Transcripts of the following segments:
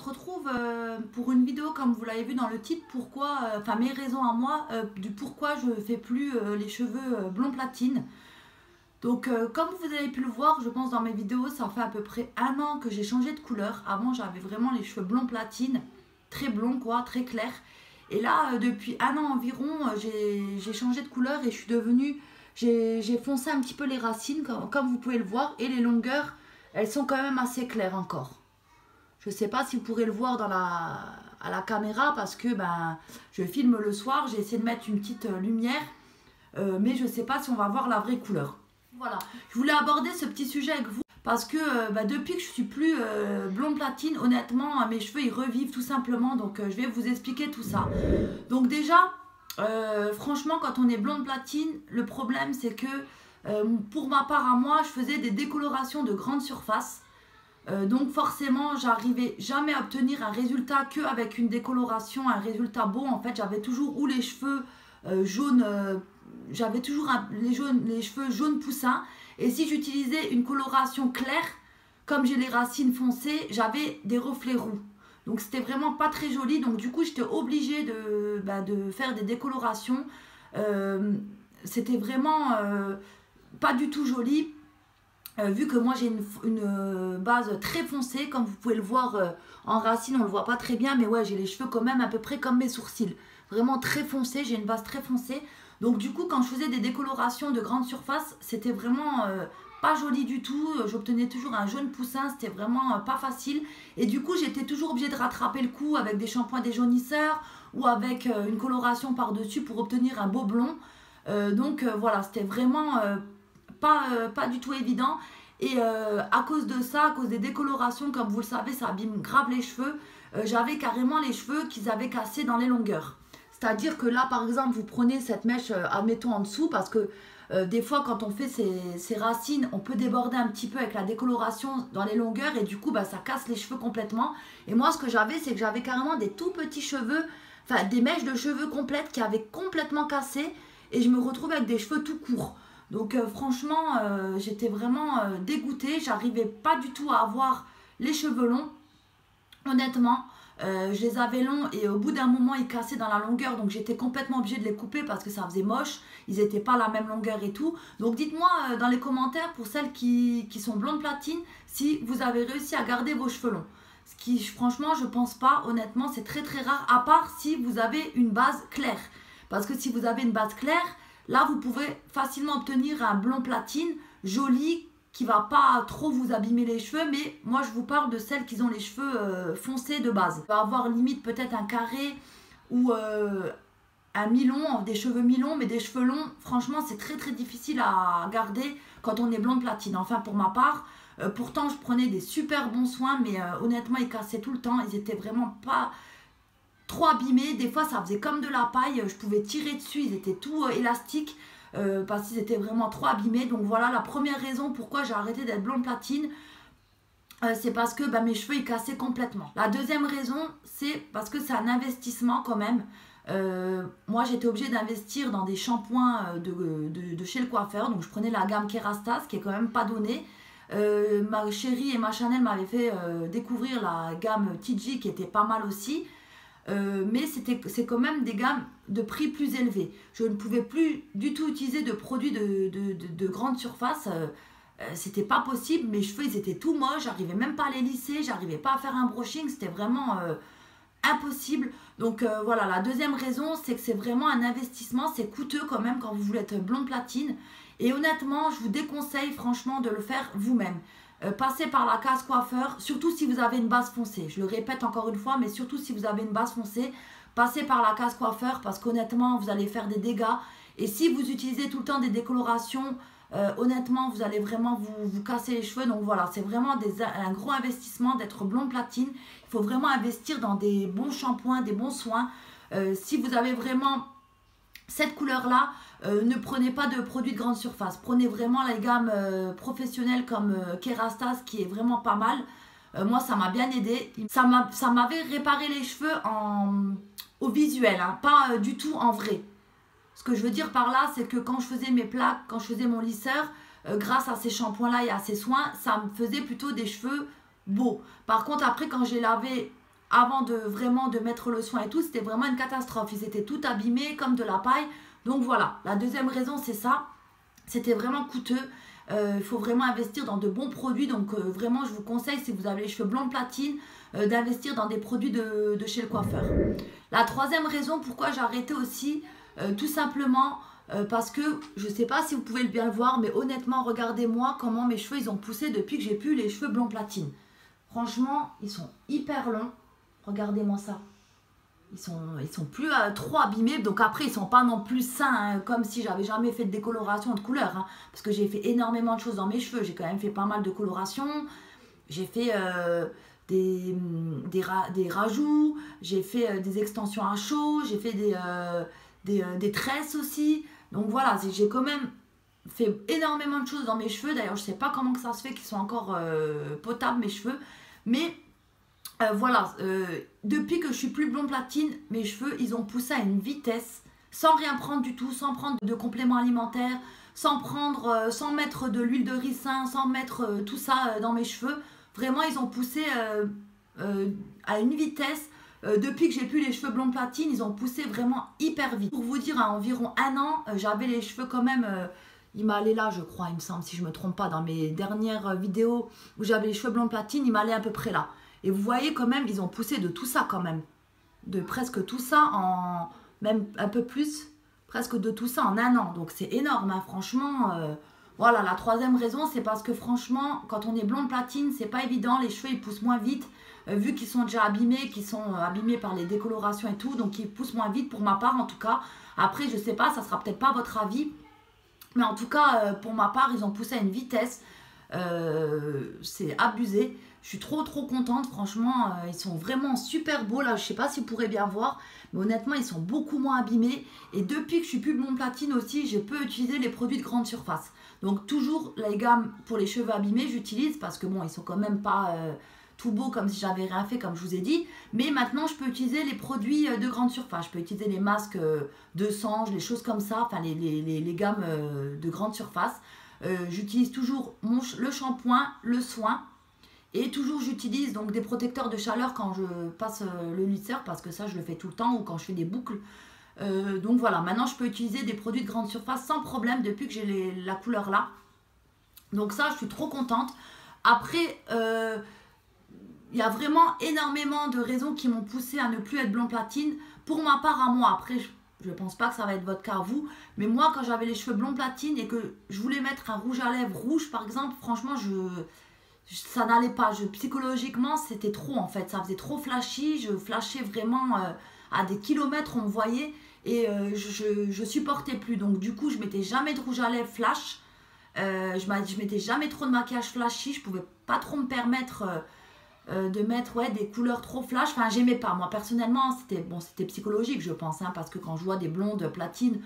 retrouve pour une vidéo comme vous l'avez vu dans le titre, pourquoi, mes raisons à moi du pourquoi je ne fais plus les cheveux blond platine. Donc comme vous avez pu le voir, je pense dans mes vidéos, ça fait à peu près 1 an que j'ai changé de couleur. Avant j'avais vraiment les cheveux blond platine, très blond quoi, très clair. Et là depuis 1 an environ, j'ai changé de couleur et je suis devenue, j'ai foncé un petit peu les racines comme vous pouvez le voir, et les longueurs, elles sont quand même assez claires encore. Je ne sais pas si vous pourrez le voir à la caméra parce que je filme le soir. J'ai essayé de mettre une petite lumière, mais je ne sais pas si on va voir la vraie couleur. Voilà, je voulais aborder ce petit sujet avec vous parce que depuis que je suis plus blond platine, honnêtement, mes cheveux ils revivent tout simplement. Donc je vais vous expliquer tout ça. Donc déjà, franchement, quand on est blonde platine, le problème c'est que pour ma part à moi, je faisais des décolorations de grande surface. Donc forcément j'arrivais jamais à obtenir un résultat qu'avec une décoloration, un résultat beau. En fait j'avais toujours ou les cheveux jaunes, j'avais toujours les cheveux jaunes poussins, et si j'utilisais une coloration claire, comme j'ai les racines foncées, j'avais des reflets roux. Donc c'était vraiment pas très joli, donc du coup j'étais obligée de faire des décolorations. C'était vraiment pas du tout joli. Vu que moi j'ai une base très foncée, comme vous pouvez le voir en racine, on le voit pas très bien, mais ouais, j'ai les cheveux quand même à peu près comme mes sourcils, vraiment très foncé, j'ai une base très foncée. Donc du coup quand je faisais des décolorations de grande surface, c'était vraiment pas joli du tout. J'obtenais toujours un jaune poussin, c'était vraiment pas facile, et du coup j'étais toujours obligée de rattraper le coup avec des shampoings déjaunisseurs ou avec une coloration par dessus pour obtenir un beau blond. Voilà, c'était vraiment pas du tout évident. Et à cause de ça, à cause des décolorations, comme vous le savez, ça abîme grave les cheveux. J'avais carrément les cheveux qu'ils avaient cassés dans les longueurs. C'est-à-dire que là, par exemple, vous prenez cette mèche, admettons en dessous, parce que des fois, quand on fait ces racines, on peut déborder un petit peu avec la décoloration dans les longueurs, et du coup, ça casse les cheveux complètement. Et moi, ce que j'avais, c'est que j'avais carrément des tout petits cheveux, enfin des mèches de cheveux complètes qui avaient complètement cassé, et je me retrouvais avec des cheveux tout courts. Donc franchement, j'étais vraiment dégoûtée. J'arrivais pas du tout à avoir les cheveux longs. Honnêtement, je les avais longs et au bout d'un moment, ils cassaient dans la longueur. Donc j'étais complètement obligée de les couper parce que ça faisait moche. Ils n'étaient pas la même longueur et tout. Donc dites-moi dans les commentaires, pour celles qui sont blondes platine, si vous avez réussi à garder vos cheveux longs. Ce qui, franchement, je pense pas. Honnêtement, c'est très très rare. À part si vous avez une base claire. Parce que si vous avez une base claire, là, vous pouvez facilement obtenir un blond platine joli qui ne va pas trop vous abîmer les cheveux. Mais moi, je vous parle de celles qui ont les cheveux foncés de base. On va avoir limite peut-être un carré ou un mi-long, des cheveux mi-longs, mais des cheveux longs, franchement, c'est très très difficile à garder quand on est blonde platine. Enfin, pour ma part, pourtant, je prenais des super bons soins, mais honnêtement, ils cassaient tout le temps. Ils étaient vraiment pas trop abîmés, des fois ça faisait comme de la paille, je pouvais tirer dessus, ils étaient tout élastiques parce qu'ils étaient vraiment trop abîmés. Donc voilà la première raison pourquoi j'ai arrêté d'être blonde platine, c'est parce que mes cheveux ils cassaient complètement. La deuxième raison, c'est parce que c'est un investissement quand même. Moi j'étais obligée d'investir dans des shampoings de chez le coiffeur, donc je prenais la gamme Kerastase qui est quand même pas donnée. Ma chérie et ma Chanel m'avaient fait découvrir la gamme TG qui était pas mal aussi. Mais c'est quand même des gammes de prix plus élevés. Je ne pouvais plus du tout utiliser de produits de grande surface. C'était pas possible. Mes cheveux ils étaient tout moches, j'arrivais même pas à les lisser, j'arrivais pas à faire un brushing, c'était vraiment impossible. Donc voilà, la deuxième raison, c'est que c'est vraiment un investissement, c'est coûteux quand même quand vous voulez être blonde platine. Et honnêtement, je vous déconseille franchement de le faire vous-même. Passez par la case coiffeur, surtout si vous avez une base foncée. Je le répète encore une fois, mais surtout si vous avez une base foncée, passez par la case coiffeur parce qu'honnêtement, vous allez faire des dégâts. Et si vous utilisez tout le temps des décolorations, honnêtement, vous allez vraiment vous casser les cheveux. Donc voilà, c'est vraiment un gros investissement d'être blonde platine. Il faut vraiment investir dans des bons shampoings, des bons soins. Si vous avez vraiment cette couleur-là, ne prenez pas de produits de grande surface. Prenez vraiment la gamme professionnelle comme Kerastase qui est vraiment pas mal. Moi, ça m'a bien aidé. Ça m'avait réparé les cheveux au visuel, hein, pas du tout en vrai. Ce que je veux dire par là, c'est que quand je faisais mes plaques, quand je faisais mon lisseur, grâce à ces shampoings-là et à ces soins, ça me faisait plutôt des cheveux beaux. Par contre, après, quand j'ai lavé avant de vraiment de mettre le soin et tout, c'était vraiment une catastrophe. Ils étaient tout abîmés comme de la paille. Donc voilà, la deuxième raison c'est ça. C'était vraiment coûteux. Il faut vraiment investir dans de bons produits. Donc vraiment, je vous conseille, si vous avez les cheveux blonds platine, d'investir dans des produits de chez le coiffeur. La troisième raison pourquoi j'ai arrêté aussi, tout simplement, parce que je ne sais pas si vous pouvez bien le voir, mais honnêtement, regardez-moi comment mes cheveux ils ont poussé depuis que j'ai plus les cheveux blonds platine. Franchement, ils sont hyper longs. Regardez-moi ça. Ils sont plus trop abîmés. Donc après, ils sont pas non plus sains, hein, comme si j'avais jamais fait de décoloration de couleur. Hein, parce que j'ai fait énormément de choses dans mes cheveux. J'ai quand même fait pas mal de coloration. J'ai fait des rajouts. J'ai fait des extensions à chaud. J'ai fait des tresses aussi. Donc voilà, j'ai quand même fait énormément de choses dans mes cheveux. D'ailleurs, je sais pas comment que ça se fait qu'ils sont encore potables, mes cheveux. Mais voilà, depuis que je suis plus blond platine, mes cheveux, ils ont poussé à une vitesse, sans rien prendre du tout, sans prendre de compléments alimentaires, sans mettre de l'huile de ricin, sans mettre tout ça dans mes cheveux. Vraiment, ils ont poussé à une vitesse. Depuis que j'ai plus les cheveux blond platine, ils ont poussé vraiment hyper vite. Pour vous dire, à environ 1 an, j'avais les cheveux quand même... il m'allait là, je crois, il me semble, si je ne me trompe pas, dans mes dernières vidéos où j'avais les cheveux blond platine, il m'allait à peu près là. Et vous voyez quand même, ils ont poussé de tout ça quand même. De presque tout ça en... Même un peu plus, presque de tout ça en 1 an. Donc c'est énorme, hein, franchement. Voilà, la troisième raison, c'est parce que franchement, quand on est blond platine, c'est pas évident. Les cheveux, ils poussent moins vite. Vu qu'ils sont déjà abîmés, qu'ils sont abîmés par les décolorations et tout. Donc ils poussent moins vite pour ma part en tout cas. Après, je sais pas, ça sera peut-être pas votre avis. Mais en tout cas, pour ma part, ils ont poussé à une vitesse. C'est abusé. Je suis trop contente, franchement, ils sont vraiment super beaux là, je sais pas si vous pourrez bien voir, mais honnêtement ils sont beaucoup moins abîmés. Et depuis que je suis plus blond platine aussi, je peux utiliser les produits de grande surface. Donc toujours les gammes pour les cheveux abîmés j'utilise, parce que bon, ils sont quand même pas tout beaux comme si j'avais rien fait, comme je vous ai dit. Mais maintenant je peux utiliser les produits de grande surface, je peux utiliser les masques de Sange, les choses comme ça, enfin les gammes de grande surface. J'utilise toujours le shampoing, le soin. Et toujours j'utilise donc des protecteurs de chaleur quand je passe le lisseur, parce que ça je le fais tout le temps, ou quand je fais des boucles. Donc voilà, maintenant je peux utiliser des produits de grande surface sans problème depuis que j'ai la couleur là. Donc ça je suis trop contente. Après, il y a vraiment énormément de raisons qui m'ont poussé à ne plus être blond platine. Pour ma part à moi, après je ne pense pas que ça va être votre cas à vous, mais moi quand j'avais les cheveux blond platine et que je voulais mettre un rouge à lèvres rouge par exemple, franchement ça n'allait pas, psychologiquement c'était trop en fait, ça faisait trop flashy, je flashais vraiment à des kilomètres, on me voyait, et je supportais plus. Donc du coup je mettais jamais de rouge à lèvres flash, je mettais jamais trop de maquillage flashy, je pouvais pas trop me permettre de mettre des couleurs trop flash, enfin j'aimais pas, moi personnellement, c'était psychologique je pense, hein, parce que quand je vois des blondes platines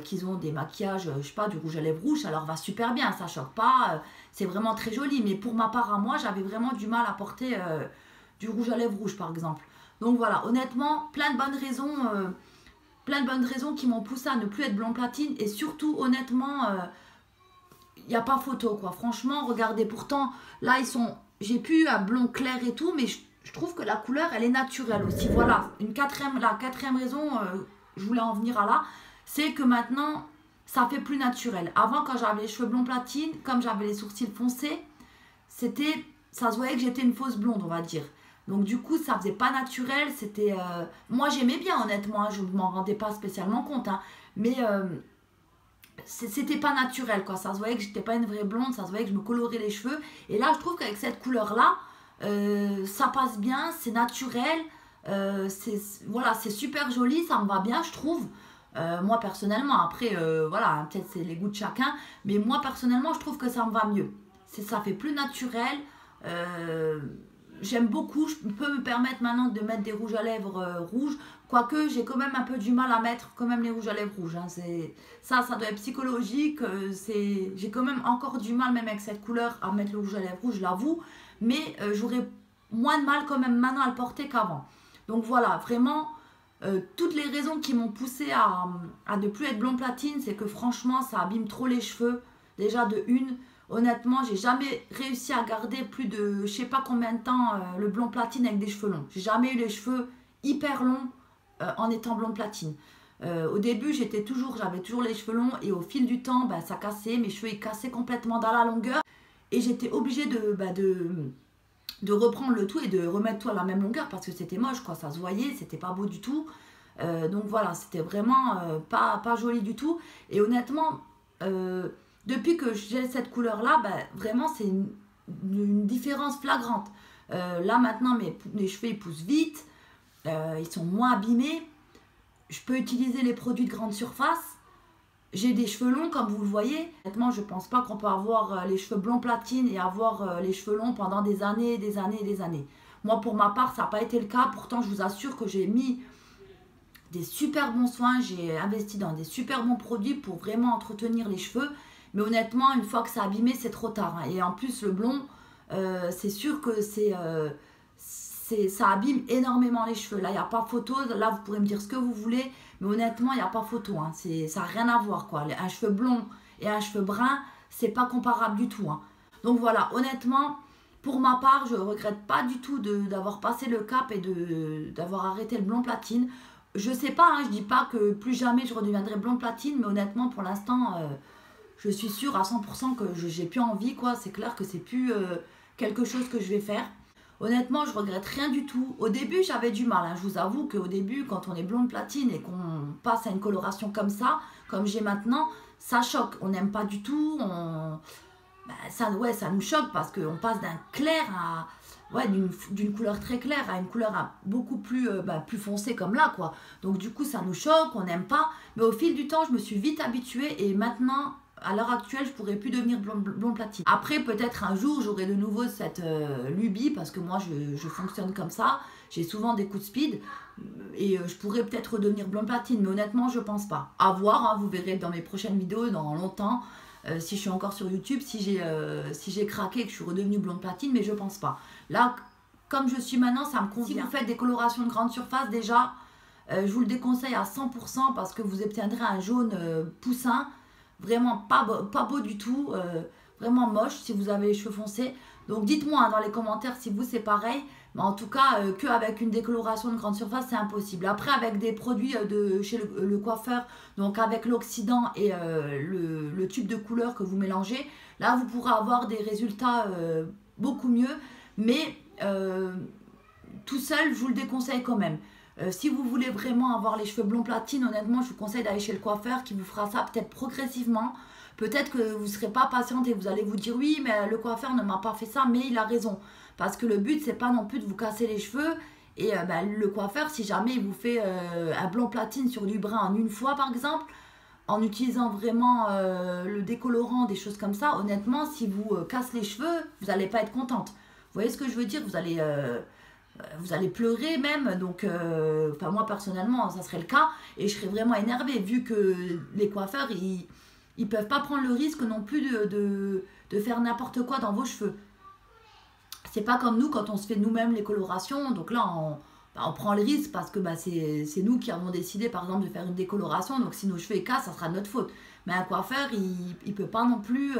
qui ont des maquillages, je sais pas, du rouge à lèvres rouge, ça leur va super bien, ça choque pas, c'est vraiment très joli, mais pour ma part à moi, j'avais vraiment du mal à porter du rouge à lèvres rouge par exemple. Donc voilà, honnêtement, plein de bonnes raisons qui m'ont poussé à ne plus être blond platine, et surtout honnêtement, il n'y a pas photo quoi, franchement, regardez, pourtant là j'ai pu un blond clair et tout, mais je trouve que la couleur elle est naturelle aussi. Voilà, la quatrième raison, je voulais en venir à là, c'est que maintenant ça fait plus naturel. Avant, quand j'avais les cheveux blond platine, comme j'avais les sourcils foncés, ça se voyait que j'étais une fausse blonde, on va dire. Donc du coup ça faisait pas naturel, moi j'aimais bien honnêtement, hein, je ne m'en rendais pas spécialement compte, hein, mais c'était pas naturel quoi, ça se voyait que j'étais pas une vraie blonde, ça se voyait que je me colorais les cheveux. Et là je trouve qu'avec cette couleur là, ça passe bien, c'est naturel, voilà, c'est super joli, ça me va bien je trouve. Moi personnellement, après voilà, peut-être c'est les goûts de chacun, mais moi personnellement je trouve que ça me va mieux, ça fait plus naturel. J'aime beaucoup, je peux me permettre maintenant de mettre des rouges à lèvres rouges, quoique j'ai quand même un peu du mal à mettre quand même les rouges à lèvres rouges, hein. Ça doit être psychologique, j'ai quand même encore du mal même avec cette couleur à mettre le rouge à lèvres rouge, je l'avoue, mais j'aurais moins de mal quand même maintenant à le porter qu'avant. Donc voilà, vraiment, toutes les raisons qui m'ont poussé à ne plus être blond platine, c'est que franchement ça abîme trop les cheveux, déjà de une. Honnêtement, j'ai jamais réussi à garder plus de je sais pas combien de temps le blond platine avec des cheveux longs. J'ai jamais eu les cheveux hyper longs en étant blond platine. Au début, j'avais toujours les cheveux longs et au fil du temps, bah, ça cassait, mes cheveux ils cassaient complètement dans la longueur et j'étais obligée de reprendre le tout et de remettre tout à la même longueur parce que c'était moche, quoi, ça se voyait, c'était pas beau du tout. Donc voilà, c'était vraiment pas joli du tout. Et honnêtement, depuis que j'ai cette couleur-là, bah, vraiment c'est une différence flagrante. Là maintenant, mes cheveux ils poussent vite, ils sont moins abîmés. Je peux utiliser les produits de grande surface. J'ai des cheveux longs comme vous le voyez. Honnêtement, je pense pas qu'on peut avoir les cheveux blond platine et avoir les cheveux longs pendant des années, des années et des années. Moi, pour ma part, ça n'a pas été le cas. Pourtant, je vous assure que j'ai mis des super bons soins. J'ai investi dans des super bons produits pour vraiment entretenir les cheveux. Mais honnêtement, une fois que c'est abîmé, c'est trop tard. Hein. Et en plus, le blond, c'est sûr que ça abîme énormément les cheveux. Là, il n'y a pas photo. Là, vous pourrez me dire ce que vous voulez. Mais honnêtement, il n'y a pas photo. Hein. Ça n'a rien à voir, quoi. Un cheveu blond et un cheveu brun, c'est pas comparable du tout. Hein. Donc voilà, honnêtement, pour ma part, je ne regrette pas du tout d'avoir passé le cap et d'avoir arrêté le blond platine. Je sais pas, hein, je dis pas que plus jamais je redeviendrai blond platine. Mais honnêtement, pour l'instant, je suis sûre à 100% que j'ai plus envie, quoi. C'est clair que c'est plus quelque chose que je vais faire. Honnêtement, je regrette rien du tout. Au début, j'avais du mal. Hein. Je vous avoue qu'au début, quand on est blonde platine et qu'on passe à une coloration comme ça, comme j'ai maintenant, ça choque. On n'aime pas du tout. Ça nous choque parce qu'on passe d'un clair à... Ouais, d'une couleur très claire à une couleur beaucoup plus foncée comme là, quoi. Donc du coup, ça nous choque, on n'aime pas. Mais au fil du temps, je me suis vite habituée et maintenant... À l'heure actuelle, je pourrais plus devenir blond platine. Après, peut-être un jour, j'aurai de nouveau cette lubie parce que moi, je fonctionne comme ça. J'ai souvent des coups de speed et je pourrais peut-être redevenir blond platine. Mais honnêtement, je pense pas. À voir, hein, vous verrez dans mes prochaines vidéos dans longtemps si je suis encore sur YouTube, si j'ai craqué et que je suis redevenue blonde platine, mais je pense pas. Là, comme je suis maintenant, ça me convient. Si vous faites des colorations de grande surface, déjà, je vous le déconseille à 100% parce que vous obtiendrez un jaune poussin. Vraiment pas beau du tout, vraiment moche si vous avez les cheveux foncés. Donc dites-moi hein, dans les commentaires si vous c'est pareil. Mais en tout cas, qu'avec une décoloration de grande surface, c'est impossible. Après, avec des produits de chez le coiffeur, donc avec l'oxydant et le tube de couleur que vous mélangez, là vous pourrez avoir des résultats beaucoup mieux. Mais tout seul, je vous le déconseille quand même. Si vous voulez vraiment avoir les cheveux blond platine, honnêtement, je vous conseille d'aller chez le coiffeur qui vous fera ça peut-être progressivement. Peut-être que vous ne serez pas patiente et vous allez vous dire oui, mais le coiffeur ne m'a pas fait ça, mais il a raison. Parce que le but, c'est pas non plus de vous casser les cheveux. Et le coiffeur, si jamais il vous fait un blond platine sur du brun en une fois, par exemple, en utilisant vraiment le décolorant, des choses comme ça, honnêtement, si vous casse les cheveux, vous n'allez pas être contente. Vous voyez ce que je veux dire? Vous allez pleurer même, donc moi personnellement ça serait le cas et je serais vraiment énervée vu que les coiffeurs ils peuvent pas prendre le risque non plus de faire n'importe quoi dans vos cheveux. C'est pas comme nous quand on se fait nous-mêmes les colorations, donc là on prend le risque parce que c'est nous qui avons décidé par exemple de faire une décoloration, donc si nos cheveux cassent ça sera de notre faute. Mais un coiffeur il peut pas non plus...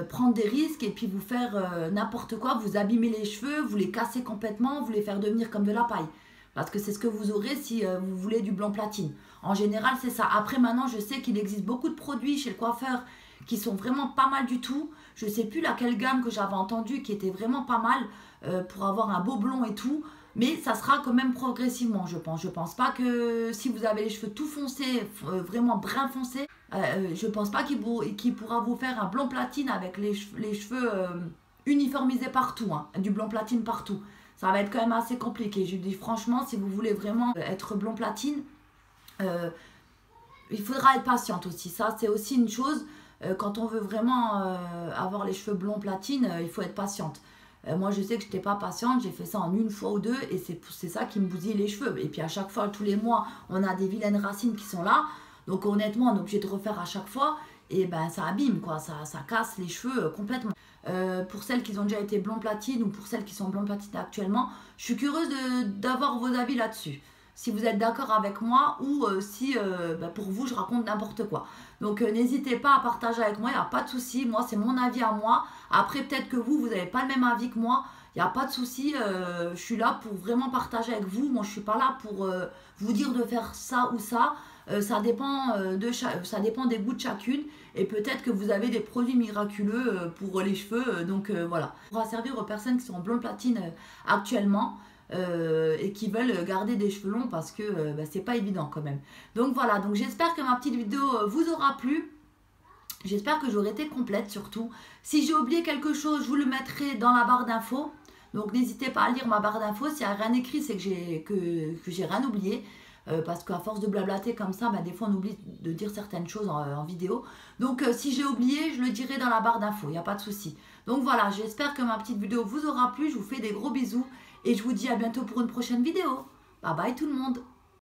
prendre des risques et puis vous faire n'importe quoi, vous abîmer les cheveux, vous les casser complètement, vous les faire devenir comme de la paille. Parce que c'est ce que vous aurez si vous voulez du blond platine. En général, c'est ça. Après, maintenant, je sais qu'il existe beaucoup de produits chez le coiffeur qui sont vraiment pas mal du tout. Je sais plus laquelle gamme que j'avais entendue qui était vraiment pas mal pour avoir un beau blond et tout. Mais ça sera quand même progressivement, je pense. Je pense pas que si vous avez les cheveux tout foncés, vraiment brun foncé, je pense pas qu'il pourra vous faire un blond platine avec les cheveux uniformisés partout, hein, du blond platine partout. Ça va être quand même assez compliqué. Je dis franchement, si vous voulez vraiment être blond platine, il faudra être patiente aussi. Ça, c'est aussi une chose. Quand on veut vraiment avoir les cheveux blond platine, il faut être patiente. Moi, je sais que je n'étais pas patiente, j'ai fait ça en une fois ou deux et c'est ça qui me bousille les cheveux. Et puis à chaque fois, tous les mois, on a des vilaines racines qui sont là. Donc honnêtement, on est obligé de refaire à chaque fois et ben ça abîme, quoi, ça casse les cheveux complètement. Pour celles qui ont déjà été blond platine ou pour celles qui sont blond platine actuellement, je suis curieuse d'avoir vos avis là-dessus. si vous êtes d'accord avec moi ou si pour vous je raconte n'importe quoi. Donc n'hésitez pas à partager avec moi, il n'y a pas de souci. Moi, c'est mon avis à moi. Après, peut-être que vous n'avez pas le même avis que moi. Il n'y a pas de souci. Je suis là pour vraiment partager avec vous. Moi, je ne suis pas là pour vous dire de faire ça ou ça. Ça dépend, ça dépend des goûts de chacune. Et peut-être que vous avez des produits miraculeux pour les cheveux. Donc voilà. Ça pourra servir aux personnes qui sont en blonde platine actuellement. Et qui veulent garder des cheveux longs parce que c'est pas évident quand même. Donc voilà, donc j'espère que ma petite vidéo vous aura plu. J'espère que j'aurai été complète surtout. Si j'ai oublié quelque chose, je vous le mettrai dans la barre d'infos. Donc n'hésitez pas à lire ma barre d'infos. S'il n'y a rien écrit, c'est que j'ai rien oublié. Parce qu'à force de blablater comme ça, des fois on oublie de dire certaines choses en vidéo. Donc si j'ai oublié, je le dirai dans la barre d'infos, il n'y a pas de souci. Donc voilà, j'espère que ma petite vidéo vous aura plu. Je vous fais des gros bisous et je vous dis à bientôt pour une prochaine vidéo. Bye bye tout le monde.